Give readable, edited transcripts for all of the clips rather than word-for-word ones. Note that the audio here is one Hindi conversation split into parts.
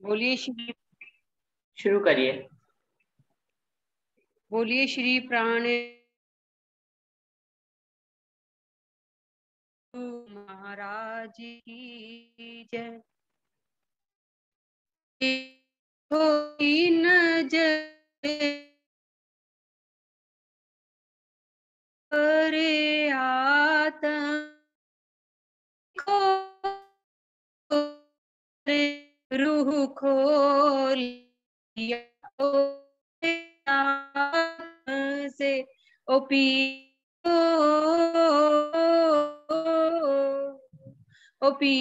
बोलिए श्री, शुरू करिए। बोलिए श्री प्राण महाराज की जय। कोई नजर करे आत्म रूह खोलिया से ओ पी ओ पी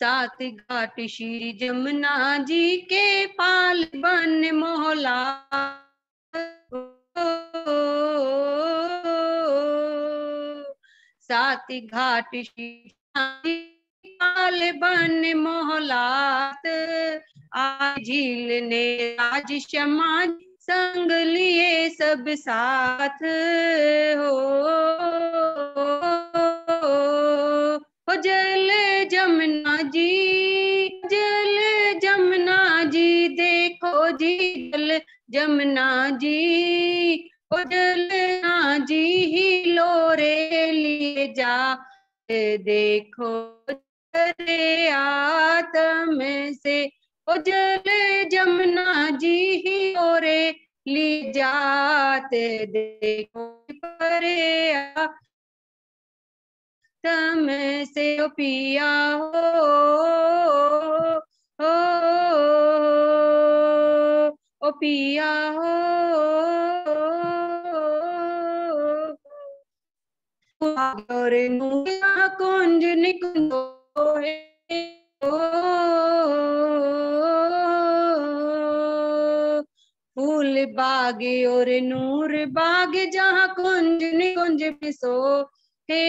सात घाट श्री जमुना जी के पाल बन मोहला सात घाट श्री पाल बन मोहलात आज झील ने आज क्षमा संग लिए सब साथ हो जल जमुना जी, जल जमुना जी, देखो जी जल जमुना जी, ओ जलना जी ही लोरे लिए जा देखो तेरे आत्म से ओ जल जमुना जी ही लोरे ली जाते देखो परे तम से ओ पिया हो ओ पिया हो और नूरा कुंज निकुंजो है फूल बाग और नूर बाग जहाँ कुंज निकुंज बिसो हे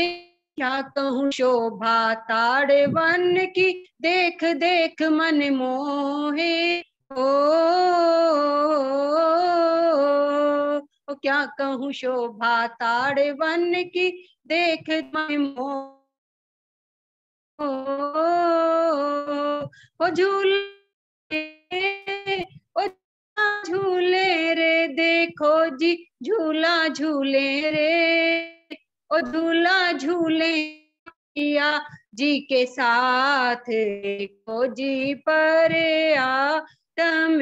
क्या कहूँ शोभा ताड़े वन की देख देख मन मोहे ओ क्या कहूँ शोभा ताड़े वन की देख मन मोहे ओ झूले ओ झूले रे देखो जी झूला झूले रे ओ झूला झूले पिया जी के साथ देखो जी पर आ तम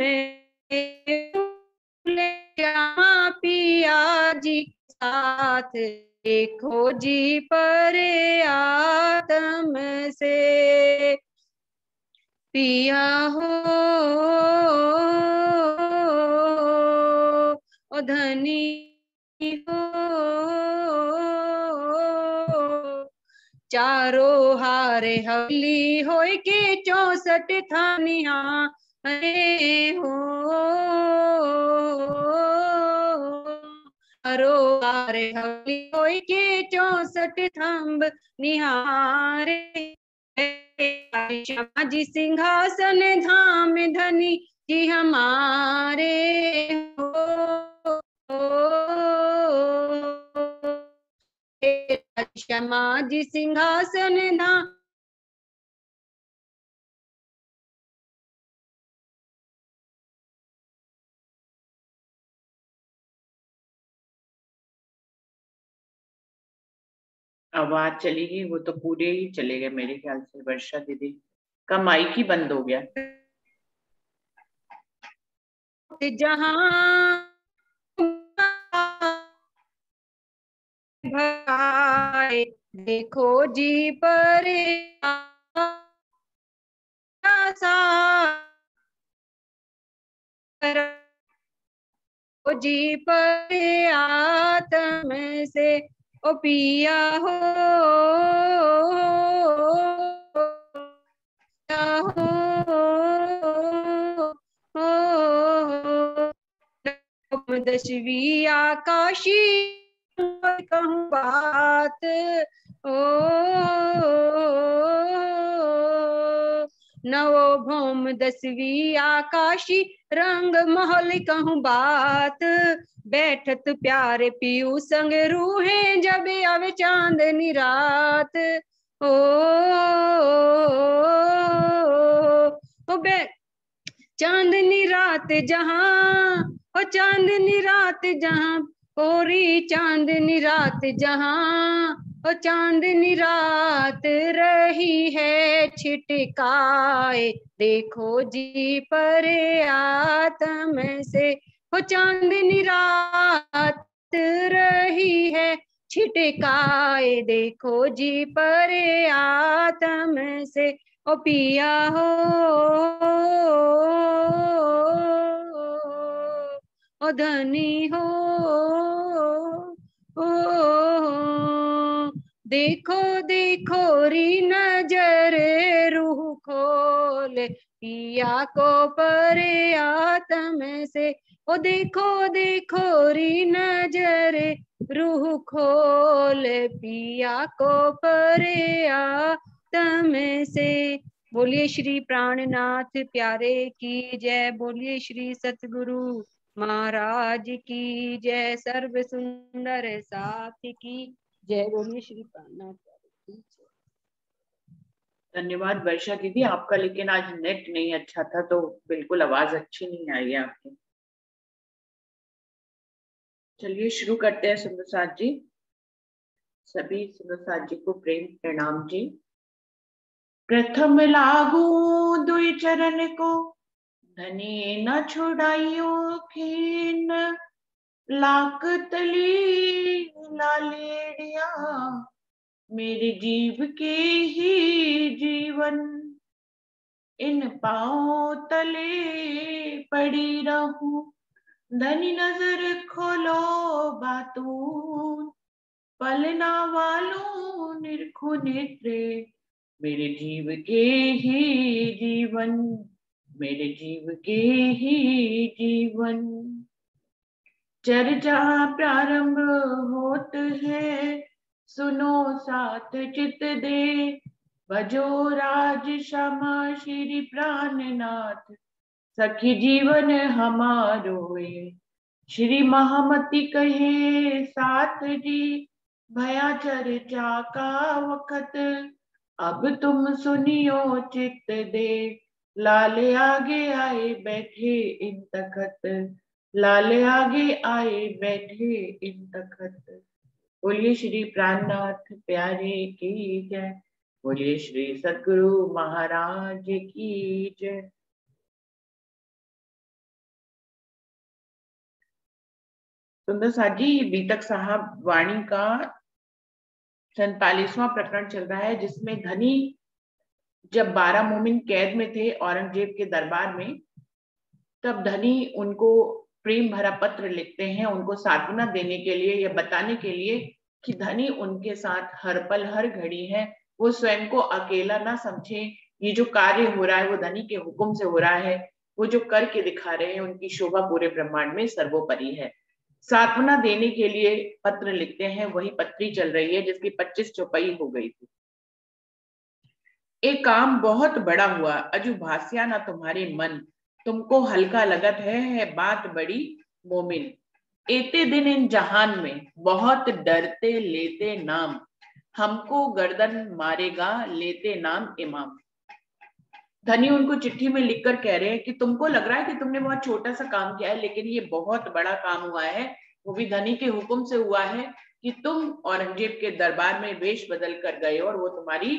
पिया जी के साथ देखो जी पर आत्म से पिया हो ओ धनी हो चारों हारे हवली होय के 64 थानिया हो रे हवली होय के 64 थंब निहारे श्यामा जी सिंहासन धाम धनी जी हमारे श्यामा जी सिंहासन धाम आवाज चली गई, वो तो पूरे ही चले गए मेरे ख्याल से। वर्षा दीदी का माइक ही बंद हो गया। जहाँ भाई देखो जी पर जी पर आत्म से ओ पिया हो दशवी आकाशी कहूँ बात ओ नवो भौम 10वीं आकाशी रंग महल कहूँ बात। बैठत प्यारे पियू संग रूहें जब आवे चांदनी रात। ओ चांदनी रात जहाँ, ओ चांदनी रात जहाँ, ओरी चांदनी रात जहाँ, ओ चांदनी रात रही है छिटकाए देखो जी परे आत्म से। ओ चांदनी रात रही है छिटकाए देखो जी परे आत्म से। ओ पिया हो, ओ धनी हो, ओ देखो देखो री नजर रूह खोल पिया को परे आत्म से। ओ देखो देखो री नजर रूह खोल पिया को परे आत्म से। बोलिए श्री प्राणनाथ प्यारे की जय। बोलिए श्री सतगुरु महाराज की जय। सर्व सुंदर साथी की जय। बोलिए श्री प्राणनाथ प्यारे की जय। धन्यवाद वर्षा दीदी आपका, लेकिन आज नेट नहीं अच्छा था तो बिल्कुल आवाज अच्छी नहीं आई है आपकी। चलिए शुरू करते हैं सुंदर साथ जी। सभी सुंदर साथ जी को प्रेम प्रणाम जी। प्रथम लागू दुई चरण को धनी न छुड़ाइयो खीन। लाक तली लालेड़िया मेरे जीव के ही जीवन। इन पाँव तले पड़ी रहूं धनी नजर खोलो बातून। पलना वालों निरखो नेत्रे मेरे जीव के ही जीवन, मेरे जीव के ही जीवन। चर्चा प्रारंभ होत है सुनो साथ चित दे। भजो राज श्यामा श्री प्राणनाथ सखी जीवन हमारोए। श्री महामती कहे साथ जी भया चर्चा का वक्त। अब तुम सुनियो चित दे लाले आगे आए बैठे इन तखत। लाले आगे आए बैठे इन तखत। बोलिए श्री प्राणनाथ प्यारे की जय। बोलिए श्री सद्गुरु महाराज की जय। सुंदर साथ जी बीतक साहब वाणी का 47वां प्रकरण चल रहा है, जिसमें धनी जब 12 मोमिन कैद में थे औरंगजेब के दरबार में, तब धनी उनको प्रेम भरा पत्र लिखते हैं, उनको सांत्वना देने के लिए या बताने के लिए कि धनी उनके साथ हर पल हर घड़ी है। वो स्वयं को अकेला ना समझे। ये जो कार्य हो रहा है वो धनी के हुक्म से हो रहा है। वो जो करके दिखा रहे हैं उनकी शोभा पूरे ब्रह्मांड में सर्वोपरि है। सांत्वना देने के लिए पत्र लिखते हैं, वही पत्री चल रही है जिसकी 25 चौपाई हो गई थी। एक काम बहुत बड़ा हुआ अजू भासिया ना तुम्हारे मन। तुमको हल्का लगत है बात बड़ी मोमिन। एते दिन इन जहान में बहुत डरते लेते नाम। हमको गर्दन मारेगा लेते नाम इमाम। धनी उनको चिट्ठी में लिखकर कह रहे हैं कि तुमको लग रहा है कि तुमने बहुत छोटा सा काम किया है, लेकिन ये बहुत बड़ा काम हुआ है। वो भी धनी के हुक्म से हुआ है कि तुम औरंगजेब के दरबार में वेश बदल कर गए और वो तुम्हारी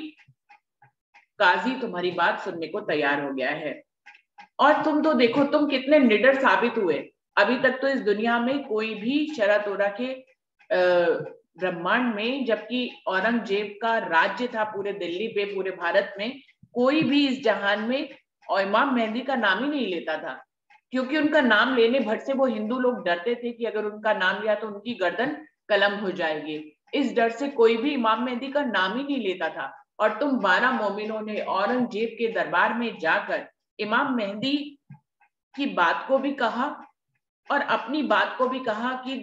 काजी तुम्हारी बात सुनने को तैयार हो गया है। और तुम तो देखो तुम कितने निडर साबित हुए। अभी तक तो इस दुनिया में कोई भी शरा तोड़ा के ब्रह्मांड में, जबकि औरंगजेब का राज्य था पूरे दिल्ली पे, पूरे भारत में, कोई भी इस जहान में और इमाम मेहंदी का नाम ही नहीं लेता था, क्योंकि उनका नाम लेने भर से वो हिंदू लोग डरते थे कि अगर उनका नाम लिया तो उनकी गर्दन कलम हो जाएगी। इस डर से कोई भी इमाम मेहंदी का नाम ही नहीं लेता था। और तुम 12 मोमिनों ने औरंगजेब के दरबार में जाकर इमाम मेहंदी की बात को भी कहा और अपनी बात को भी कहा कि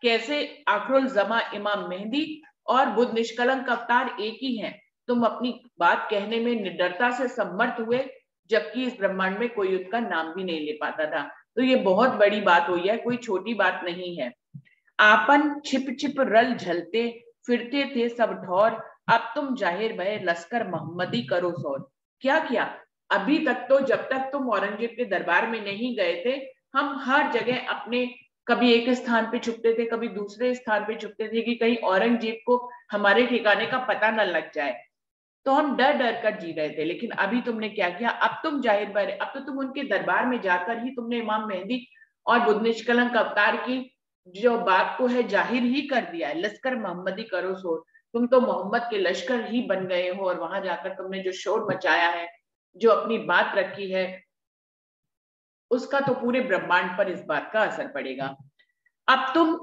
कैसे आखिरुल जमा इमाम मेहंदी और बुद्ध निष्कलंक अवतार एक ही हैं। तुम अपनी बात कहने में निडरता से समर्थ हुए, जबकि इस ब्रह्मांड में कोई उनका नाम भी नहीं ले पाता था। तो ये बहुत बड़ी बात हुई है, कोई छोटी बात नहीं है। आपन छिप छिप रल झलते फिरते थे सब ढौर, अब तुम जाहिर भय लश्कर मोहम्मदी करो शौर। क्या किया? अभी तक तो, जब तक तुम औरंगजेब के दरबार में नहीं गए थे, हम हर जगह अपने, कभी एक स्थान पे छुपते थे, कभी दूसरे स्थान पे छुपते थे कि कहीं औरंगजेब को हमारे ठिकाने का पता न लग जाए। तो हम डर डर कर जी रहे थे। लेकिन अभी तुमने क्या किया? अब तुम जाहिर भय, अब तो तुम उनके दरबार में जाकर ही तुमने इमाम मेहदी और बुद्ध अवतार की जो बात को है जाहिर ही कर दिया है। लश्कर मोहम्मदी करो शोर, तुम तो मोहम्मद के लश्कर ही बन गए हो, और वहां जाकर तुमने जो शोर मचाया है, जो अपनी बात रखी है, उसका तो पूरे ब्रह्मांड पर इस बात का असर पड़ेगा। अब तुम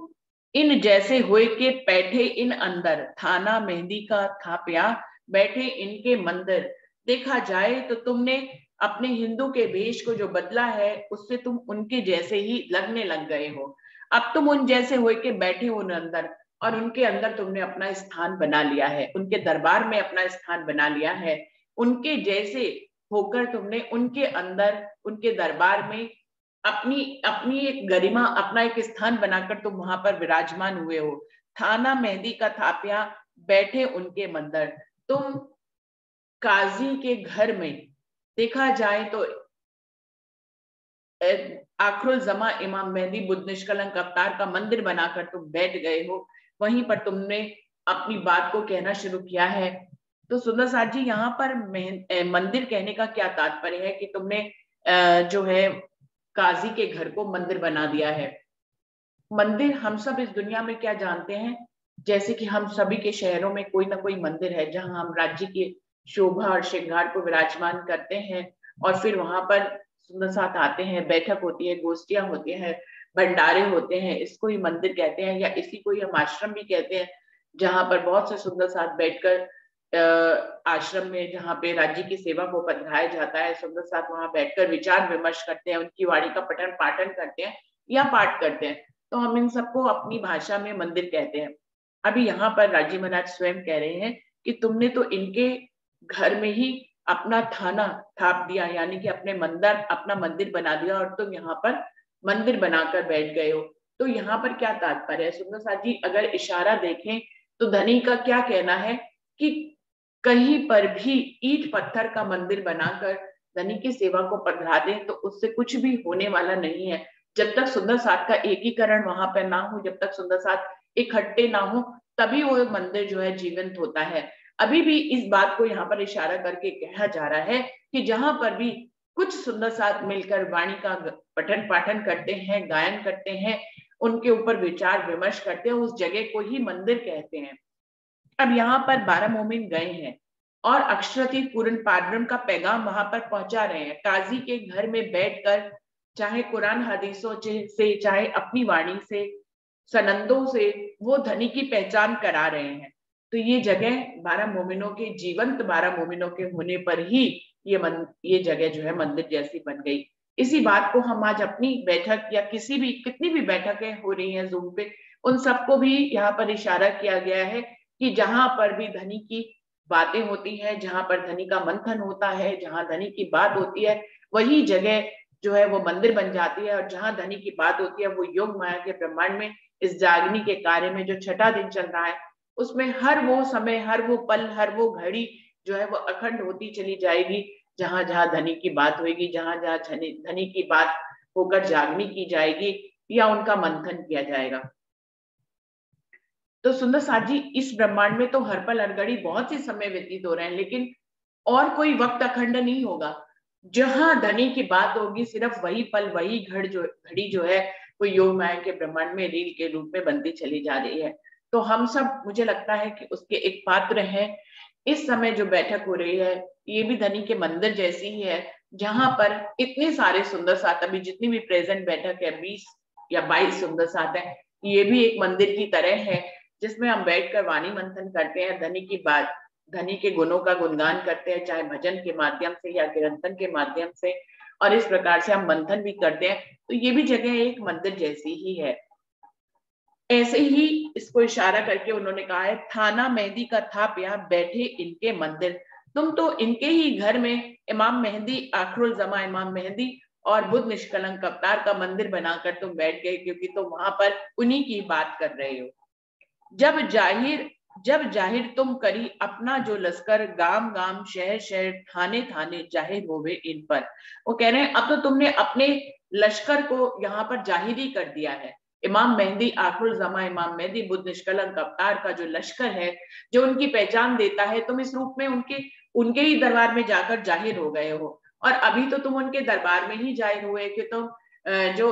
इन जैसे हुए के बैठे इन अंदर, थाना मेहंदी का था प्या बैठे इनके मंदिर। देखा जाए तो तुमने अपने हिंदू के वेश को जो बदला है, उससे तुम उनके जैसे ही लगने लग गए हो। अब तुम उन जैसे हुए के बैठे उन अंदर, और उनके अंदर तुमने अपना स्थान बना लिया है, उनके दरबार में अपना स्थान बना लिया है। उनके जैसे होकर तुमने उनके अंदर, उनके दरबार में अपनी अपनी एक गरिमा, अपना एक स्थान बनाकर तुम वहां पर विराजमान हुए हो। थाना मेहंदी का थापिया बैठे उनके मंदिर। तुम काजी के घर में, देखा जाए तो आखिरुल जमा इमाम मेहदी बुद्ध निष्कलंक अवतार का मंदिर बनाकर तुम बैठ गए हो। वहीं पर तुमने अपनी बात को कहना शुरू किया है। तो सुंदर साथ जी, यहाँ पर मंदिर कहने का क्या तात्पर्य है कि तुमने जो है काजी के घर को मंदिर बना दिया है। मंदिर हम सब इस दुनिया में क्या जानते हैं, जैसे कि हम सभी के शहरों में कोई ना कोई मंदिर है जहां हम राज्य की शोभा और श्रृंगार को विराजमान करते हैं, और फिर वहां पर सुंदर साथ आते हैं, बैठक होती है, गोष्ठियां होती हैं, भंडारे होते हैं। इसको ही मंदिर कहते हैं, या इसी को ही हम आश्रम भी कहते हैं, जहां पर बहुत से सुंदर साथ बैठकर आश्रम में, जहाँ पे राज्य की सेवा को पधराया जाता है, सुंदर साथ वहां बैठकर विचार विमर्श करते हैं, उनकी वाणी का पठन पाठन करते हैं या पाठ करते हैं। तो हम इन सबको अपनी भाषा में मंदिर कहते हैं। अभी यहाँ पर राजी महाराज स्वयं कह रहे हैं कि तुमने तो इनके घर में ही अपना थाना थाप दिया, यानी कि अपने मंदिर, अपना मंदिर बना दिया, और तुम यहाँ पर मंदिर बनाकर बैठ गए हो। तो यहाँ पर क्या तात्पर्य है सुंदर साथ जी? अगर इशारा देखें तो धनी का क्या कहना है कि कहीं पर भी ईंट पत्थर का मंदिर बनाकर धनी की सेवा को पधरा दे तो उससे कुछ भी होने वाला नहीं है। जब तक सुंदर साथ का एकीकरण वहां पर ना हो, जब तक सुंदर साथ इकट्ठे ना हो, तभी वो मंदिर जो है जीवंत होता है। अभी भी इस बात को यहाँ पर इशारा करके कहा जा रहा है कि जहां पर भी कुछ सुंदर साथ मिलकर वाणी का पठन पाठन करते हैं, गायन करते हैं, उनके ऊपर विचार विमर्श करते हैं, उस जगह को ही मंदिर कहते हैं। अब यहाँ पर 12 मोमिन गए हैं और अक्षरती पूर्ण पारब्रह्म का पैगाम वहां पर पहुंचा रहे हैं। काजी के घर में बैठकर चाहे कुरान हदीसों से, चाहे अपनी वाणी से, सनंदों से वो धनी की पहचान करा रहे हैं। तो ये जगह 12 मोमिनों के, जीवंत 12 मोमिनों के होने पर ही ये जगह जो है मंदिर जैसी बन गई। इसी बात को हम आज अपनी बैठक या कितनी भी बैठकें हो रही हैं जूम पे, उन सबको भी यहाँ पर इशारा किया गया है कि जहां पर भी धनी की बातें होती हैं, जहां पर धनी का मंथन होता है, जहां धनी की बात होती है, वही जगह जो है वो मंदिर बन जाती है। और जहां धनी की बात होती है, वो योग माया के ब्रह्मांड में इस जागनी के कार्य में जो छठा दिन चल रहा है, उसमें हर वो समय, हर वो पल, हर वो घड़ी जो है वो अखंड होती चली जाएगी। जहां जहां धनी की बात होगी, जहां जहां धनी की बात होकर जागनी की जाएगी या उनका मंथन किया जाएगा। तो सुंदर साथ जी, इस ब्रह्मांड में तो हर पल हर घड़ी बहुत से समय व्यतीत हो रहे हैं, लेकिन और कोई वक्त अखंड नहीं होगा। जहां धनी की बात होगी, सिर्फ वही पल, वही घड़ी जो है वो योग माया के ब्रह्मांड में रील के रूप में बनती चली जा रही है। तो हम सब, मुझे लगता है कि उसके एक पात्र हैं। इस समय जो बैठक हो रही है, ये भी धनी के मंदिर जैसी ही है, जहां पर इतने सारे सुंदर साथ, अभी जितनी भी प्रेजेंट बैठक है, 20 या 22 सुंदर साथ है, ये भी एक मंदिर की तरह है, जिसमें हम बैठकर वाणी मंथन करते हैं, धनी की बात, धनी के गुणों का गुणगान करते हैं, चाहे भजन के माध्यम से या कीर्तन के माध्यम से, और इस प्रकार से हम मंथन भी करते हैं। तो ये भी जगह एक मंदिर जैसी ही है। ऐसे ही इसको इशारा करके उन्होंने कहा है, थाना मेहदी का था प्या, बैठे इनके मंदिर। तुम तो इनके ही घर में इमाम मेहदी, आखिरुल जमा इमाम मेहदी और बुद्ध निष्कलंक अवतार का मंदिर बनाकर तुम बैठ गए, क्योंकि तुम वहां पर उन्हीं की बात कर रहे हो। जब जाहिर तुम करी अपना जो लश्कर, गाम गाम शहर शहर थाने थाने जाहिर होवे इन पर। वो कह रहे हैं अब तो तुमने अपने लश्कर को यहाँ पर जाहिर ही कर दिया है। इमाम मेहदी, आखिरुल जमा इमाम मेहदी, बुद्ध निष्कलंक अवतार का जो लश्कर है, जो उनकी पहचान देता है, तुम इस रूप में उनके उनके ही दरबार में जाकर जाहिर हो गए हो। और अभी तो तुम उनके दरबार में ही जाहिर हुए कि तुम जो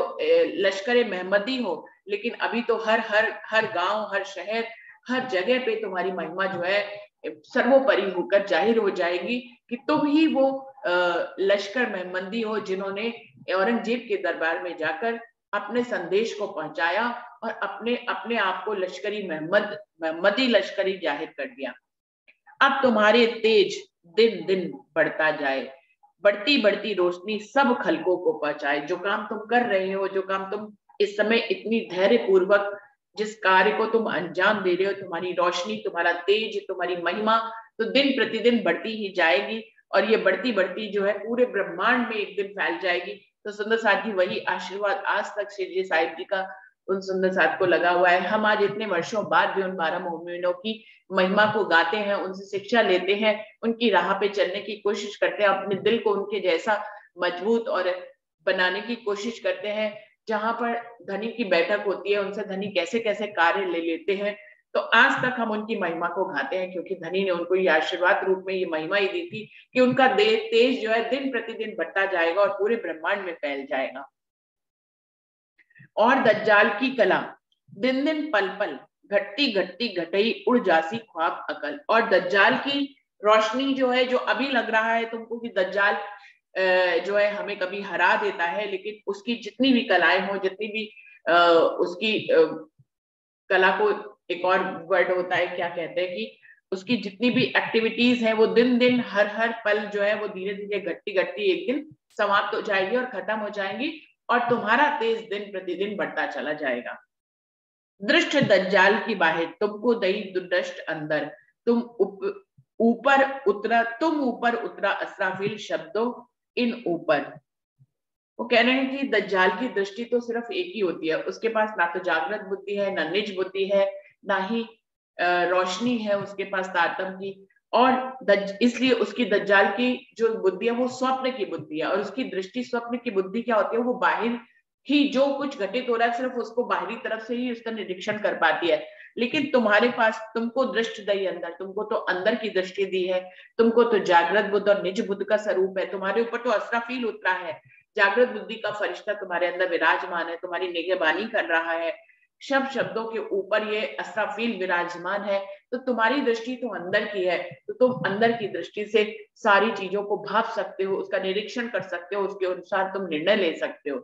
लश्कर महमदी हो, लेकिन अभी तो हर हर हर गांव, हर शहर, हर जगह पे तुम्हारी महिमा जो है सर्वोपरि होकर जाहिर हो जाएगी कि तुम ही वो लश्कर महमदी हो जिन्होंने औरंगजेब के दरबार में जाकर अपने संदेश को पहुंचाया और अपने अपने आप को लश्करी महमदी लश्करी जाहिर कर दिया। अब तुम्हारे तेज दिन दिन बढ़ता जाए, बढ़ती बढ़ती रोशनी सब खलकों को पहुंचाए। जो काम तुम कर रहे हो, जो काम तुम इस समय इतनी धैर्य पूर्वक जिस कार्य को तुम अंजाम दे रहे हो, तुम्हारी रोशनी, तुम्हारा तेज, तुम्हारी महिमा तो दिन प्रतिदिन बढ़ती ही जाएगी, और ये बढ़ती बढ़ती जो है पूरे ब्रह्मांड में एक दिन फैल जाएगी। तो सुंदर साथ जी वही आशीर्वाद आज तक श्री जी साहिब जी का उन सुंदर साथ को लगा हुआ है। हम आज इतने वर्षों बाद भी उन 12 मोमिनों की महिमा को गाते हैं, उनसे शिक्षा लेते हैं, उनकी राह पे चलने की कोशिश करते हैं, अपने दिल को उनके जैसा मजबूत और बनाने की कोशिश करते हैं। जहां पर धनी की बैठक होती है, उनसे धनी कैसे कैसे कार्य ले लेते हैं, तो आज तक हम उनकी महिमा को गाते हैं, क्योंकि धनी ने उनको ये आशीर्वाद रूप में ये महिमा ही दी थी कि उनका तेज जो है दिन प्रतिदिन बढ़ता जाएगा और पूरे ब्रह्मांड में फैल जाएगा। और दज्जाल की कला दिन दिन पल पल घटती घटती घटई उड़ जासी ख्वाब अकल। और दज्जाल की रोशनी जो है, जो अभी लग रहा है तुमको कि दज्जाल जो है हमें कभी हरा देता है, लेकिन उसकी जितनी भी कलाएं हो, जितनी भी उसकी कला को एक और वर्ड होता है, क्या कहते हैं कि उसकी जितनी भी एक्टिविटीज है वो दिन दिन हर हर पल जो है वो धीरे धीरे घटती घटती एक दिन समाप्त हो जाएगी और खत्म हो जाएंगी, और तुम्हारा तेज दिन प्रतिदिन बढ़ता चला जाएगा। दृष्ट दज्जाल की बाहें तुमको दई दुर्दष्ट अंदर, तुम ऊपर उतरा असराफिल शब्दों इन ऊपर। वो कह रहे हैं कि दज्जाल की दृष्टि तो सिर्फ एक ही होती है, उसके पास ना तो जागृत बुद्धि है, ना निज बुद्धि है, ना ही रोशनी है उसके पास तारतम की। और इसलिए उसकी दज्जाल की जो बुद्धि है वो स्वप्न की बुद्धि है, और उसकी दृष्टि स्वप्न की बुद्धि क्या होती है, वो बाहर ही जो कुछ घटित हो रहा है सिर्फ उसको बाहरी तरफ से ही उसका निरीक्षण कर पाती है। लेकिन तुम्हारे पास, तुमको दृष्टि दी अंदर, तुमको तो अंदर की दृष्टि दी है, तुमको तो जागृत बुद्ध और निज बुद्ध का स्वरूप है, तुम्हारे ऊपर तो असराफील उतरा है, जागृत बुद्धि का फरिश्ता तुम्हारे अंदर विराजमान है, तुम्हारी निगहबानी कर रहा है, शब्दों के ऊपर ये असराफील विराजमान है। तो तुम्हारी दृष्टि तो अंदर की है, तो तुम अंदर की दृष्टि से सारी चीजों को भाप सकते हो, उसका निरीक्षण कर सकते हो, उसके अनुसार तुम निर्णय ले सकते हो।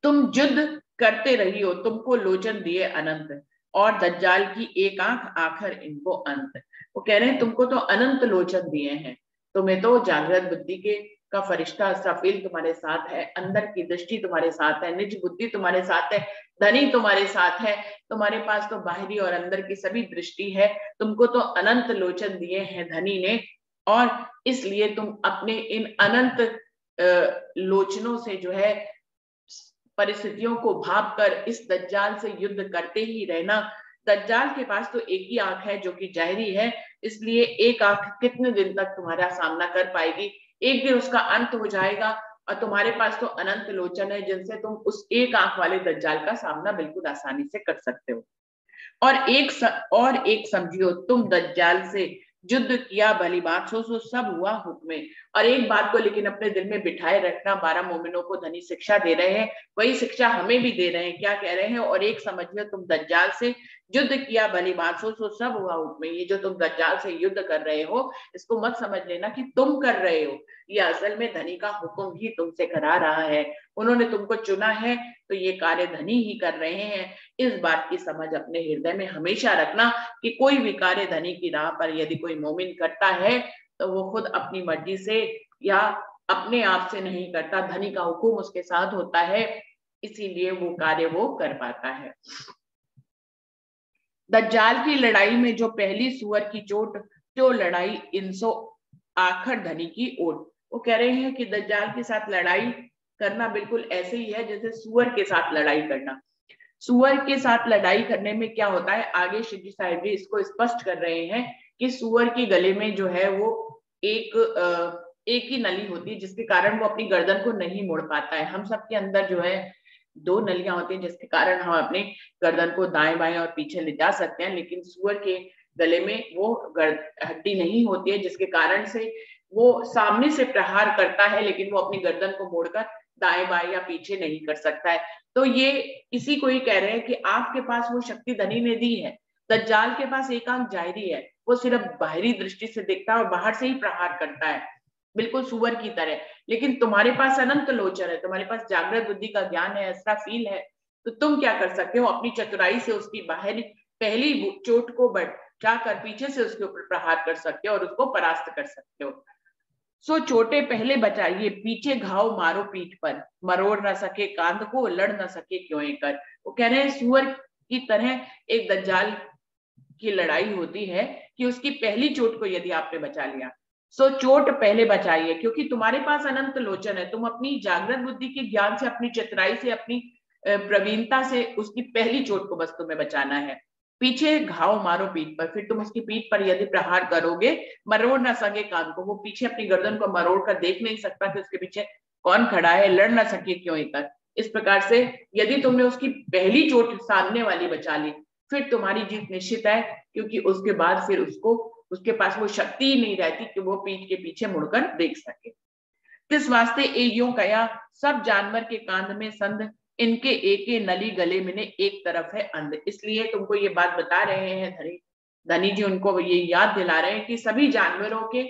तुम युद्ध करते रही हो, तुमको लोचन दिए अनंत, और दज्जाल की एक आंख आखिर इनको अंत। वो कह रहे हैं तुमको तो अनंत लोचन दिए हैं, तुम्हें तो जागृत बुद्धि के का फरिश्ता असराफील तुम्हारे साथ है, अंदर की दृष्टि तुम्हारे साथ है, निज बुद्धि तुम्हारे साथ है, धनी तुम्हारे साथ है, तुम्हारे पास तो बाहरी और अंदर की सभी दृष्टि है, तुमको तो अनंत लोचन दिए हैं धनी ने। और इसलिए तुम अपने इन अनंत लोचनों से जो है परिस्थितियों को भाप कर इस दज्जाल से युद्ध करते ही रहना। दज्जाल के पास तो एक ही आंख है जो कि जाहिरी है, इसलिए एक आंख कितने दिन तक तुम्हारा सामना कर पाएगी, एक दिन उसका अंत हो जाएगा, और तुम्हारे पास तो अनंत लोचन है जिनसे तुम उस एक आंख वाले दज्जाल का सामना बिल्कुल आसानी से कर सकते हो। और एक समझियो तुम दज्जाल से युद्ध किया भली बात, सो सब हुआ हुक्मे। और एक बात को लेकिन अपने दिल में बिठाए रखना, 12 मोमिनों को धनी शिक्षा दे रहे हैं, वही शिक्षा हमें भी दे रहे हैं। क्या कह रहे हैं, और एक समझियो तुम दज्जाल से युद्ध किया भली बात, सो सब हुआ हुक्मे। ये जो तुम दज्जाल से युद्ध कर रहे हो, इसको मत समझ लेना कि तुम कर रहे हो, ये असल में धनी का हुक्म ही तुमसे करा रहा है, उन्होंने तुमको चुना है, तो ये कार्य धनी ही कर रहे हैं। इस बात की समझ अपने हृदय में हमेशा रखना कि कोई भी कार्य धनी की राह पर यदि कोई मोमिन करता है तो वो खुद अपनी मर्जी से या अपने आप से नहीं करता, धनी का हुक्म उसके साथ होता है। इसीलिए वो कार्य वो कर पाता है। दज्जाल की लड़ाई में जो पहली सुअर की चोट, तो लड़ाई इंसो आखिर धनी की ओर। वो कह रहे हैं कि दज्जाल के साथ लड़ाई करना बिल्कुल ऐसे ही है जैसे सुअर के साथ लड़ाई करना। सुअर के साथ लड़ाई करने में क्या होता है, आगे शिवजी साहिब जी इसको स्पष्ट कर रहे हैं कि सुअर के गले में जो है वो एक ही नली होती है, जिसके कारण वो अपनी गर्दन को नहीं मोड़ पाता है। हम सबके अंदर जो है 2 नलियां होती हैं, जिसके कारण हम अपने गर्दन को दाएं बाएं और पीछे ले जा सकते हैं, लेकिन सुअर के गले में वो हड्डी नहीं होती है, जिसके कारण से वो सामने से प्रहार करता है लेकिन वो अपनी गर्दन को मोड़कर दाएं बाएं या पीछे नहीं कर सकता है। तो ये इसी को ही कह रहे हैं कि आपके पास वो शक्ति धनी ने दी है। दज्जाल के पास एक आंख जाहिरी है, वो सिर्फ बाहरी दृष्टि से देखता है और बाहर से ही प्रहार करता है, बिल्कुल सुअर की तरह। लेकिन तुम्हारे पास अनंत लोचन है, तुम्हारे पास जागृत बुद्धि का ज्ञान है, अस्राफील है, तो तुम क्या कर सकते हो, अपनी चतुराई से उसकी बाहरी पहली चोट को जाकर पीछे से उसके ऊपर प्रहार कर सकते हो और उसको परास्त कर सकते हो। सो चोटे पहले बचाइए, पीछे घाव मारो पीठ पर, मरोड़ न सके कांध को, लड़ न सके क्यों कर। वो कह रहे हैं सुअर की तरह एक दज्जाल की लड़ाई होती है कि उसकी पहली चोट को यदि आपने बचा लिया, सो चोट पहले बचाइए, क्योंकि तुम्हारे पास अनंत लोचन है। तुम अपनी जागृत बुद्धि के ज्ञान से, अपनी चतुराई से, अपनी प्रवीणता से उसकी पहली चोट को बस तुम्हें बचाना है। पीछे घाव मारो पीठ पर, फिर तुम उसकी पीठ पर यदि प्रहार करोगे, मरोड़ ना सके कान को, वो पीछे अपनी गर्दन को मरोड़ कर देख नहीं सकता कि उसके पीछे कौन खड़ा है, लड़ ना सके क्यों कर। इस प्रकार से यदि तुमने उसकी पहली चोट सामने वाली बचा ली, फिर तुम्हारी जीत निश्चित है, क्योंकि उसके बाद फिर उसके पास वो शक्ति ही नहीं रहती कि वो पीठ के पीछे मुड़कर देख सके। किस वास्ते ए यूं कया, सब जानवर के कांध में संध, इनके एक नली गले में ने एक तरफ है अंध। इसलिए तुमको ये बात बता रहे हैं धनी जी, उनको ये याद दिला रहे हैं कि सभी जानवरों के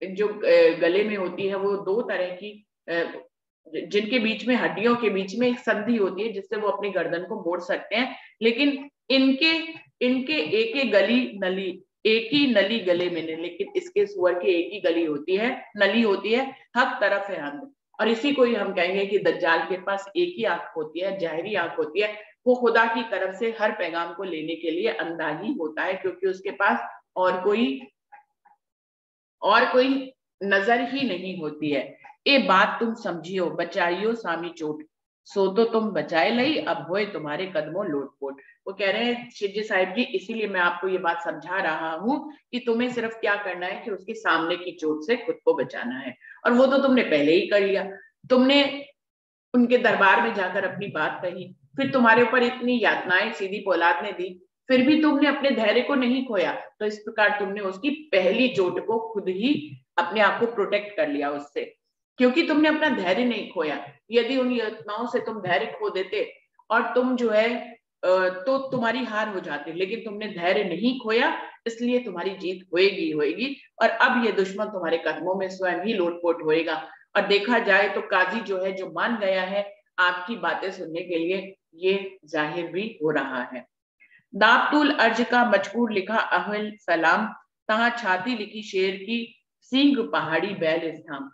जो गले में होती है वो 2 तरह की, जिनके बीच में हड्डियों के बीच में एक संधि होती है जिससे वो अपनी गर्दन को मोड़ सकते हैं, लेकिन इनके एक ही नली गले में, लेकिन इसके सुअर की एक ही गली होती है, नली होती है, हक तरफ है अंध। और इसी को ही हम कहेंगे कि दज्जाल के पास एक ही आंख होती है, जाहिरी आंख होती है, वो खुदा की तरफ से हर पैगाम को लेने के लिए अंधा ही होता है, क्योंकि उसके पास और कोई नजर ही नहीं होती है। ये बात तुम समझियो, बचाइयो सामी चोट, सो तो तुम बचाए लई, अब होए तुम्हारे कदमों लोटपोट। वो कह रहे हैं शिवजी साहिब जी, इसीलिए मैं आपको ये बात समझा रहा हूँ कि तुम्हें सिर्फ क्या करना है कि उसके सामने की चोट से खुद को बचाना है, और वो तो तुमने पहले ही कर लिया। तुमने उनके दरबार में जाकर अपनी बात कही, फिर तुम्हारे ऊपर इतनी यातनाएं सीधी पौलाद ने दी, फिर भी तुमने अपने धैर्य को नहीं खोया, तो इस प्रकार तुमने उसकी पहली चोट को खुद ही अपने आप को प्रोटेक्ट कर लिया उससे, क्योंकि तुमने अपना धैर्य नहीं खोया। यदि उन यातनाओं से तुम धैर्य खो देते और तुम जो है तो तुम्हारी हार हो जाती, लेकिन तुमने धैर्य नहीं खोया, इसलिए तुम्हारी जीत होएगी। और अब ये दुश्मन तुम्हारे कदमों में स्वयं ही लोटपोट होएगा। और देखा जाए तो काजी जो है, जो मान गया है आपकी बातें सुनने के लिए, ये जाहिर भी हो रहा है। दाबतुल अर्ज का मजकूर लिखा अहल सलाम, तहां छाती लिखी शेर की, सींग पहाड़ी बैल स्थाम।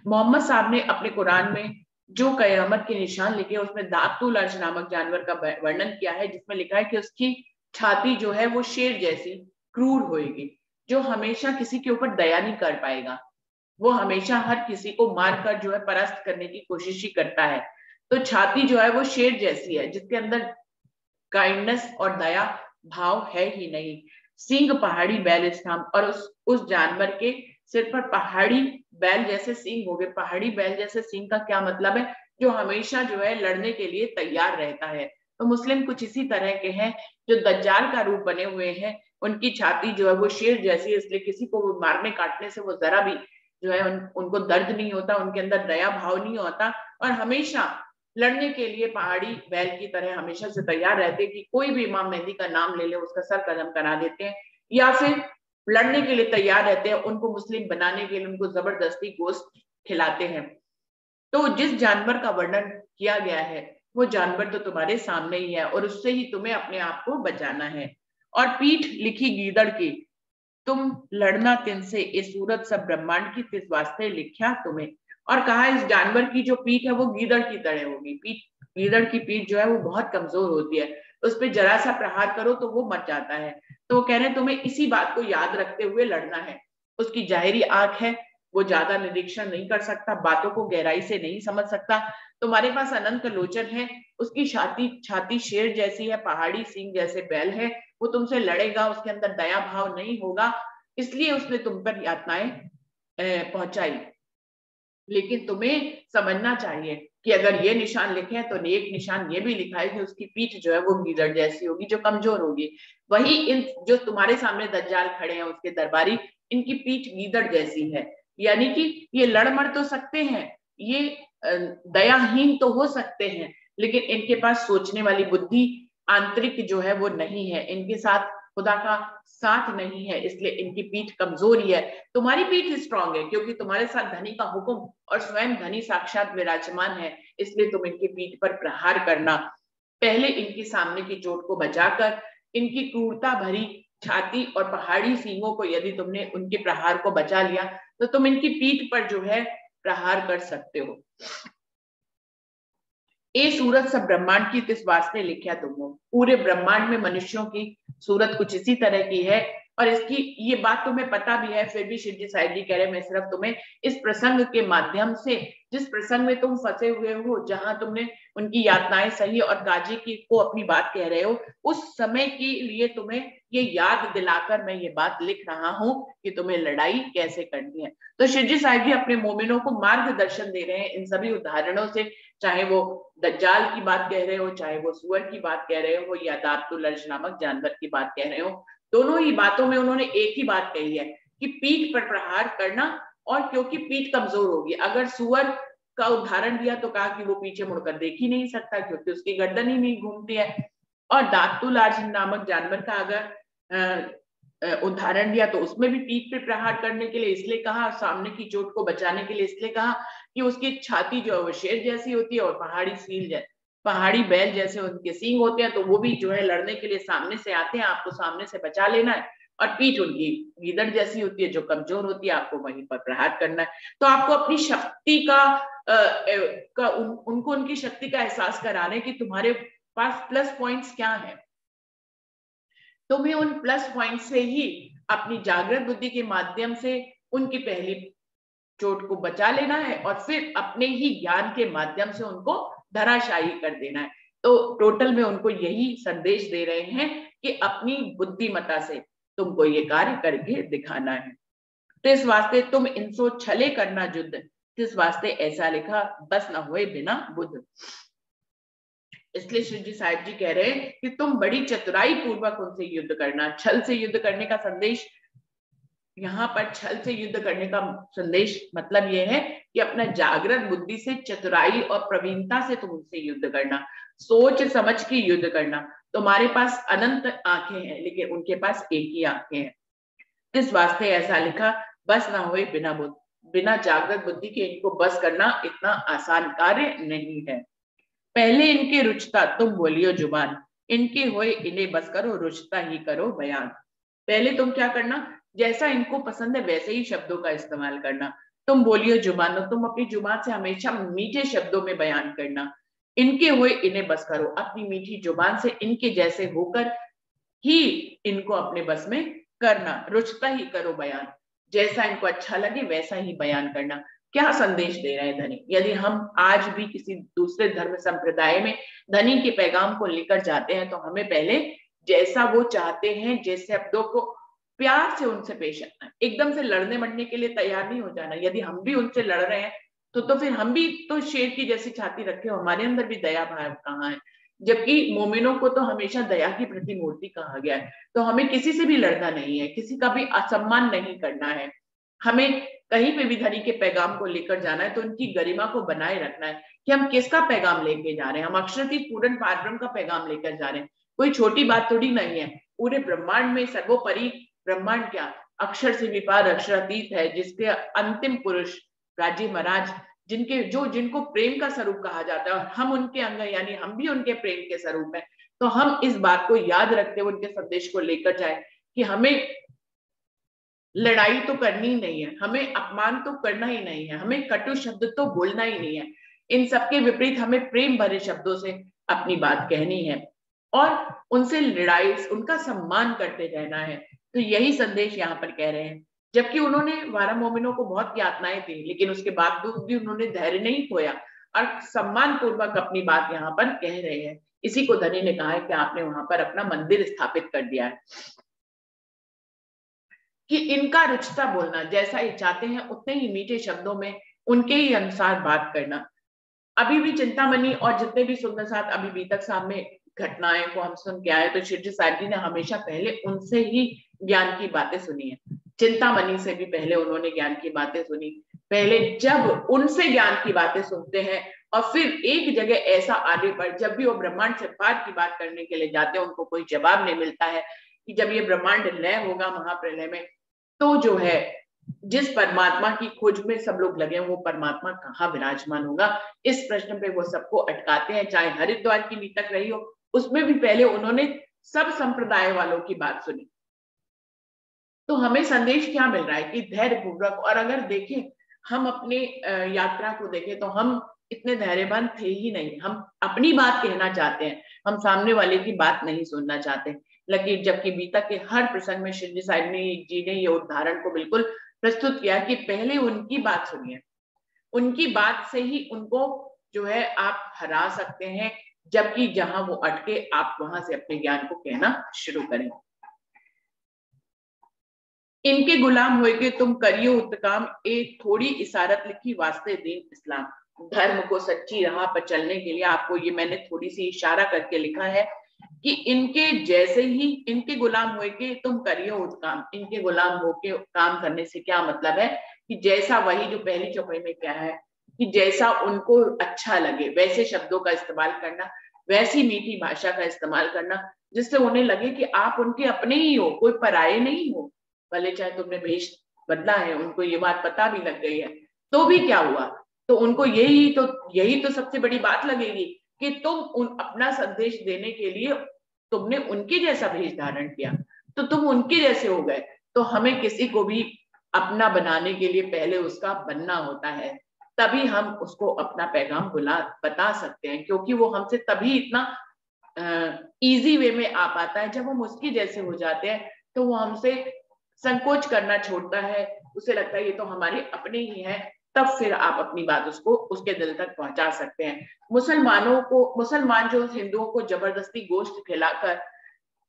मोहम्मद साहब ने अपने कुरान में जो कयामत के निशान लिखे, उसमें दाबतुल अर्ज नामक जानवर का वर्णन किया है, जिसमें लिखा है कि उसकी छाती जो है वो शेर जैसी क्रूर होएगी, जो हमेशा किसी के ऊपर दया नहीं कर पाएगा, वो हमेशा हर किसी को मारकर जो है परास्त करने की कोशिश ही करता है। तो छाती जो है वो शेर जैसी है, जिसके अंदर काइंडनेस और दया भाव है ही नहीं। सींग पहाड़ी बैल स्थाम, और उस जानवर के सिर पर पहाड़ी बैल जैसे सींग हो गए। पहाड़ी बैल जैसे सींग का क्या मतलब है, जो हमेशा जो है लड़ने के लिए तैयार रहता है। तो मुस्लिम कुछ इसी तरह के हैं, जो दज्जाल का रूप बने हुए हैं, उनकी छाती जो है वो शेर जैसी है, इसलिए किसी को मारने काटने से वो जरा भी जो है उनको दर्द नहीं होता, उनके अंदर दया भाव नहीं होता, और हमेशा लड़ने के लिए पहाड़ी बैल की तरह हमेशा से तैयार रहते हैं कि कोई भी इमाम मेहदी का नाम ले ले उसका सर कदम करा देते हैं, या फिर लड़ने के लिए तैयार रहते हैं, उनको मुस्लिम बनाने के लिए उनको जबरदस्ती गोश्त खिलाते हैं। तो जिस जानवर का वर्णन किया गया है वो जानवर तो तुम्हारे सामने ही है, और उससे ही तुम्हें अपने आप को बचाना है। और पीठ लिखी गीदड़ की, तुम लड़ना तिन से, इस सूरत सब ब्रह्मांड की तिस वास्ते लिखा तुम्हें। और कहा इस जानवर की जो पीठ है वो गीदड़ की तरह होगी। गीदड़ की पीठ जो है वो बहुत कमजोर होती है, उस पर जरा सा प्रहार करो तो वो मर जाता है। तो वो कह रहे हैं तुम्हें इसी बात को याद रखते हुए लड़ना है। उसकी जाहिरी आंख है, वो ज्यादा निरीक्षण नहीं कर सकता, बातों को गहराई से नहीं समझ सकता। तुम्हारे पास अनंत लोचन है, उसकी छाती छाती शेर जैसी है, पहाड़ी सींग जैसे बैल है, वो तुमसे लड़ेगा, उसके अंदर दया भाव नहीं होगा, इसलिए उसने तुम पर यातनाएं पहुंचाई। लेकिन तुम्हें समझना चाहिए कि अगर ये निशान लिखे हैं तो एक निशान ये भी लिखा है कि उसकी पीठ जो है वो गीदड़ जैसी होगी, जो कमजोर होगी। वही इन जो तुम्हारे सामने दज्जाल खड़े हैं उसके दरबारी, इनकी पीठ गीदड़ जैसी है। यानी कि ये लड़ मर तो सकते हैं, ये दयाहीन तो हो सकते हैं, लेकिन इनके पास सोचने वाली बुद्धि आंतरिक जो है वो नहीं है, इनके साथ खुदा का साथ नहीं है, इसलिए इनकी पीठ कमजोर ही है। तुम्हारी पीठ स्ट्रांग है क्योंकि तुम्हारे साथ धनी का हुक्म और स्वयं धनी साक्षात विराजमान है, इसलिए तुम इनकी पीठ पर प्रहार करना। पहले इनकी सामने की चोट को बचाकर इनकी क्रूरता भरी छाती और पहाड़ी सींगों को यदि तुमने उनके प्रहार को बचा लिया तो तुम इनकी पीठ पर जो है प्रहार कर सकते हो। ए सूरत सब ब्रह्मांड की किस वास्ते लिखा तुम हो। पूरे ब्रह्मांड में मनुष्यों की सूरत कुछ इसी तरह की है, और इसकी ये बात तुम्हें पता भी है, फिर भी शिव जी साहिब जी कह रहे हैं मैं सिर्फ तुम्हें इस प्रसंग के माध्यम से, जिस प्रसंग में तुम फंसे हुए हो, जहां तुमने उनकी यातनाएं सही और काजी की को अपनी बात कह रहे हो, उस समय के लिए तुम्हें ये याद दिलाकर मैं ये बात लिख रहा हूं कि तुम्हें लड़ाई कैसे करनी है। तो शिव जी साहिब जी अपने मोमिनों को मार्गदर्शन दे रहे हैं इन सभी उदाहरणों से, चाहे वो दज्जाल की बात कह रहे हो, चाहे वो सुअर की बात कह रहे हो, या दातुल अर्श नामक जानवर की बात कह रहे हो। दोनों ही बातों में उन्होंने एक ही बात कही है कि पीठ पर प्रहार करना, और क्योंकि पीठ कमजोर होगी। अगर सुअर का उदाहरण दिया तो कहा कि वो पीछे मुड़कर देख ही नहीं सकता क्योंकि उसकी गर्दन ही नहीं घूमती है। और दातुल अर्श नामक जानवर का अगर उदाहरण दिया तो उसमें भी पीठ पे प्रहार करने के लिए इसलिए कहा, सामने की चोट को बचाने के लिए इसलिए कहा कि उसकी छाती जो है वो शेर जैसी होती है और पहाड़ी बैल जैसे उनके सींग होते हैं, तो वो भी जो है लड़ने के लिए सामने से आते हैं, आपको सामने से बचा लेना है। और पीठ उनकी गीदड़ जैसी होती है जो कमजोर होती है, आपको वहीं पर प्रहार करना है। तो आपको अपनी शक्ति उनको उनकी शक्ति का एहसास कराने की तुम्हारे पास प्लस पॉइंट्स क्या है, तुम्हें उन प्लस पॉइंट से ही अपनी जागृत बुद्धि के माध्यम से उनकी पहली चोट को बचा लेना है और फिर अपने ही ज्ञान के माध्यम से उनको धराशायी कर देना है। तो टोटल में उनको यही संदेश दे रहे हैं कि अपनी बुद्धिमत्ता से तुमको ये कार्य करके दिखाना है। तो इस वास्ते तुम इनसो छले करना युद्ध, इस वास्ते ऐसा लिखा बस न हुए बिना बुद्ध। इसलिए श्री जी साहिब जी कह रहे हैं कि तुम बड़ी चतुराई पूर्वक उनसे युद्ध करना। छल से युद्ध करने का संदेश, यहाँ पर छल से युद्ध करने का संदेश मतलब यह है कि अपना जागृत बुद्धि से चतुराई और प्रवीणता से तुम उनसे युद्ध करना, सोच समझ के युद्ध करना। तुम्हारे पास अनंत आंखें हैं लेकिन उनके पास एक ही आंखें हैं, इस वास्ते ऐसा लिखा बस ना हुए बिना बुद्ध। बिना जागृत बुद्धि के इनको बस करना इतना आसान कार्य नहीं है। पहले इनके रुचता तुम बोलियो जुबान, इनके होए इन्हें बस करो रुचता ही करो बयान। पहले तुम क्या करना, जैसा इनको पसंद है वैसे ही शब्दों का इस्तेमाल करना। तुम बोलियो जुबान, तुम अपनी जुबान से हमेशा मीठे शब्दों में बयान करना। इनके हुए इन्हें बस करो, अपनी मीठी जुबान से इनके जैसे होकर ही इनको अपने बस में करना। रुचता ही करो बयान, जैसा इनको अच्छा लगे वैसा ही बयान करना। क्या संदेश दे रहे हैं धनी? यदि हम आज भी किसी दूसरे धर्म संप्रदाय में धनी के पैगाम को लेकर जाते हैं तो हमें पहले जैसा वो चाहते हैं, जैसे शब्दों को प्यार से उनसे पेश आना, एकदम से लड़ने मरने के लिए तैयार नहीं हो जाना। यदि हम भी उनसे लड़ रहे हैं तो फिर हम भी तो शेर की जैसी छाती रखे हो, हमारे अंदर भी दया भाव कहाँ है? जबकि मोमिनों को तो हमेशा दया की प्रतिमूर्ति कहा गया है। तो हमें किसी से भी लड़ना नहीं है, किसी का भी असम्मान नहीं करना है। हमें कहीं पे भी धनी के पैगाम को लेकर जाना है तो उनकी गरिमा को बनाए रखना है कि हम किसका पैगाम लेके जा रहे हैं। हम अक्षरातीत पूर्ण पारब्रह्म का पैगाम लेकर जा रहे हैं, कोई छोटी बात थोड़ी नहीं है। पूरे ब्रह्मांड में सर्वोपरि ब्रह्मांड क्या, अक्षर से विपार अक्षरातीत है, जिसके अंतिम पुरुष राजी महाराज, जिनको प्रेम का स्वरूप कहा जाता है, और हम उनके अंग यानी हम भी उनके प्रेम के स्वरूप हैं। तो हम इस बात को याद रखते हुए उनके संदेश को लेकर जाए कि हमें लड़ाई तो करनी ही नहीं है, हमें अपमान तो करना ही नहीं है, हमें कटु शब्द तो बोलना ही नहीं है, इन सबके विपरीत हमें प्रेम भरे शब्दों से अपनी बात कहनी है और उनसे लड़ाई, उनका सम्मान करते रहना है। तो यही संदेश यहाँ पर कह रहे हैं। जबकि उन्होंने 12 मोमिनों को बहुत यातनाएं दी, लेकिन उसके बावजूद भी उन्होंने धैर्य नहीं खोया और सम्मान पूर्वक अपनी बात यहाँ पर कह रहे हैं। इसी को धनी ने कहा है कि आपने वहां पर अपना मंदिर स्थापित कर दिया है, कि इनका रुचता बोलना, जैसा ये चाहते हैं उतने ही मीठे शब्दों में उनके ही अनुसार बात करना। अभी भी चिंतामणि और जितने भी सुंदर साथ अभी बीतक साहब में घटनाएं को हम सुन के आए, तो शिवजी साहिब जी ने हमेशा पहले उनसे ही ज्ञान की बातें सुनी है। चिंतामणि से भी पहले उन्होंने ज्ञान की बातें सुनी। पहले जब उनसे ज्ञान की बातें सुनते हैं और फिर एक जगह ऐसा आगे पर, जब भी वो ब्रह्मांड से पार की बात करने के लिए जाते हैं, उनको कोई जवाब नहीं मिलता है कि जब ये ब्रह्मांड लय होगा महाप्रलय में, तो जो है जिस परमात्मा की खोज में सब लोग लगे हैं, वो परमात्मा कहाँ विराजमान होगा, इस प्रश्न पे वो सबको अटकाते हैं। चाहे हरिद्वार की नीतक रही हो, उसमें भी पहले उन्होंने सब संप्रदाय वालों की बात सुनी। तो हमें संदेश क्या मिल रहा है कि धैर्य पूर्वक, और अगर देखें हम अपने यात्रा को देखें तो हम इतने धैर्यवान थे ही नहीं। हम अपनी बात कहना चाहते हैं, हम सामने वाले की बात नहीं सुनना चाहते। लेकिन जबकि बीता के हर प्रसंग में शिवजी साहिब जी ने ये उदाहरण को बिल्कुल प्रस्तुत किया कि पहले उनकी बात सुनिए, उनकी बात से ही उनको जो है आप हरा सकते हैं, जबकि जहां वो अटके आप वहां से अपने ज्ञान को कहना शुरू करें। इनके गुलाम होके तुम करियो उत्तकाम, एक थोड़ी इशारत लिखी वास्ते दीन इस्लाम। धर्म को सच्ची राह पर चलने के लिए आपको ये मैंने थोड़ी सी इशारा करके लिखा है कि इनके जैसे ही, इनके गुलाम होके तुम करियो उत्तकाम। इनके गुलाम होके काम करने से क्या मतलब है कि जैसा, वही जो पहली चौपाई में क्या है कि जैसा उनको अच्छा लगे वैसे शब्दों का इस्तेमाल करना, वैसी मीठी भाषा का इस्तेमाल करना, जिससे उन्हें लगे कि आप उनके अपने ही हो, कोई पराये नहीं हो। भले चाहे तुमने भेष बदला है, उनको ये बात पता भी लग गई है, तो भी क्या हुआ, तो उनको यही तो सबसे बड़ी बात लगेगी कि तुम अपना संदेश देने के लिए तुमने उनके जैसा भेष धारण किया, तो तुम उनके जैसे हो गए। तो हमें किसी को भी अपना बनाने के लिए पहले उसका बनना होता है, तभी हम उसको अपना पैगाम बता सकते हैं, क्योंकि वो हमसे तभी इतना इजी वे में आ पाता है। जब हम उसके जैसे हो जाते हैं तो वो हमसे संकोच करना छोड़ता है, उसे लगता है ये तो हमारे अपने ही है, तब फिर आप अपनी बात उसको उसके दिल तक पहुंचा सकते हैं। मुसलमान जो हिंदुओं को जबरदस्ती गोश्त खिलाकर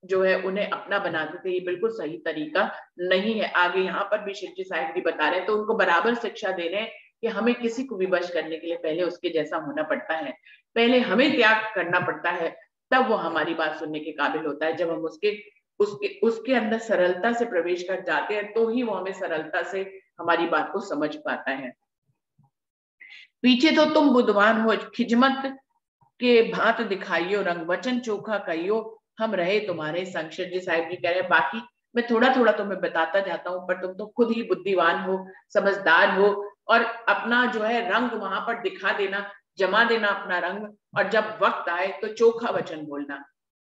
जो है उन्हें अपना बनाते थे, ये बिल्कुल सही तरीका नहीं है। आगे यहाँ पर भी शिवजी साहिब जी बता रहे हैं, तो उनको बराबर शिक्षा दे रहे हैं कि हमें किसी को विवश करने के लिए पहले उसके जैसा होना पड़ता है, पहले हमें त्याग करना पड़ता है, तब वो हमारी बात सुनने के काबिल होता है। जब हम उसके उसके उसके अंदर सरलता से प्रवेश कर जाते हैं, तो ही वो हमें सरलता से हमारी बात को समझ पाता है। पीछे तो तुम बुद्धवान हो, खिजमत के भांत दिखाइयो, रंग वचन चोखा कहियो, हम रहे तुम्हारे संग। शिवजी साहिब जी कह रहे हैं बाकी मैं थोड़ा थोड़ा तुम्हें बताता जाता हूँ, पर तुम तो खुद ही बुद्धिवान हो, समझदार हो, और अपना जो है रंग वहां पर दिखा देना, जमा देना अपना रंग, और जब वक्त आए तो चोखा वचन बोलना,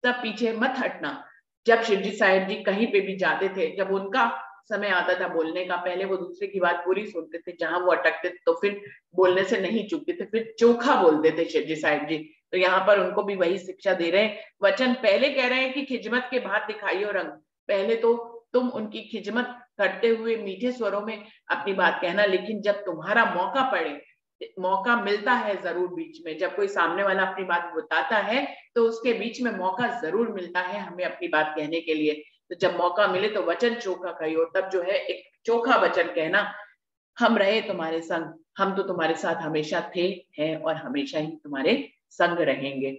तब पीछे मत हटना। जब शिवजी साहिब जी कहीं पे भी जाते थे, जब उनका समय आता था बोलने का, पहले वो दूसरे की बात पूरी सुनते थे, जहां वो अटकते थे तो फिर बोलने से नहीं चूकते थे, फिर चोखा बोलते थे शिवजी साहिब जी। तो यहाँ पर उनको भी वही शिक्षा दे रहे हैं। वचन पहले कह रहे हैं कि खिजमत के भांत दिखाइयो रंग, पहले तो तुम उनकी खिजमत करते हुए मीठे स्वरों में अपनी बात कहना, लेकिन जब तुम्हारा मौका पड़े, मौका मिलता है जरूर बीच में, जब कोई सामने वाला अपनी बात बताता है तो उसके बीच में मौका जरूर मिलता है हमें अपनी बात कहने के लिए। तो जब मौका मिले तो वचन चोखा कहियो, तब जो है एक चोखा वचन कहना, हम रहे तुम्हारे संग, हम तो तुम्हारे साथ हमेशा थे, हैं और हमेशा ही तुम्हारे संग रहेंगे।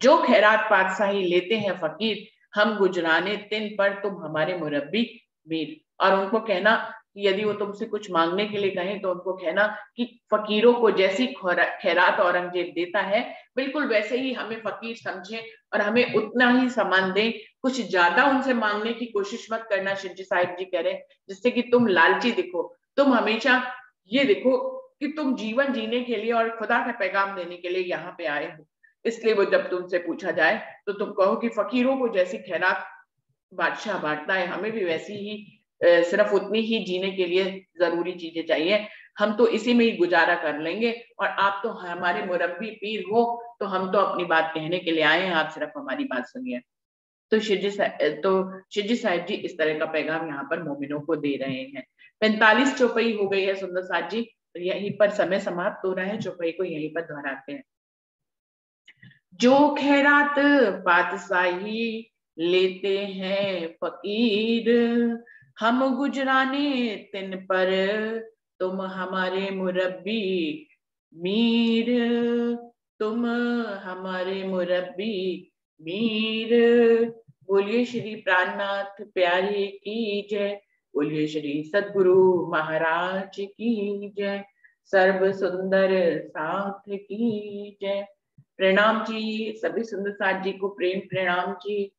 जो खैरात पातशाही लेते हैं फकीर, हम गुजराने तिन पर तुम हमारे मुरब्बी मीर। और उनको कहना कि यदि वो तुमसे कुछ मांगने के लिए कहें तो उनको कहना कि फकीरों को जैसी खैरात औरंगजेब देता है, बिल्कुल वैसे ही हमें फकीर समझें और हमें उतना ही सम्मान दें, कुछ ज्यादा उनसे मांगने की कोशिश मत करना। शिवजी साहिब जी कह रहे हैं जिससे कि तुम लालची दिखो, तुम हमेशा ये देखो कि तुम जीवन जीने के लिए और खुदा का पैगाम देने के लिए यहाँ पे आए हो। इसलिए वो जब तुमसे पूछा जाए तो तुम कहो कि फकीरों को जैसी खैरात बादशाह बांटता है, हमें भी वैसी ही सिर्फ उतनी ही जीने के लिए जरूरी चीजें चाहिए, हम तो इसी में ही गुजारा कर लेंगे। और आप तो हमारे मुरब्बी पीर हो, तो हम तो अपनी बात कहने के लिए आए हैं, आप सिर्फ हमारी बात सुनिए। तो शिरजी साहिब जी इस तरह का पैगाम यहाँ पर मोमिनों को दे रहे हैं। 45 चौपाई हो गई है सुंदर साथ जी, यहीं पर समय समाप्त हो रहा है, चौपाई को यहीं पर दोहराते हैं। जो खैरात पातशाही लेते हैं फकीर, हम गुजराने तिन पर, तुम हमारे मुरब्बी मीर, तुम हमारे मुरब्बी मीर। बोलिए श्री प्राणनाथ प्यारे की जय, बोलिए श्री सद्गुरु महाराज की जय, सर्व सुंदर साथ की जय। प्रणाम जी, सभी सुंदर साथ जी को प्रेम प्रणाम जी।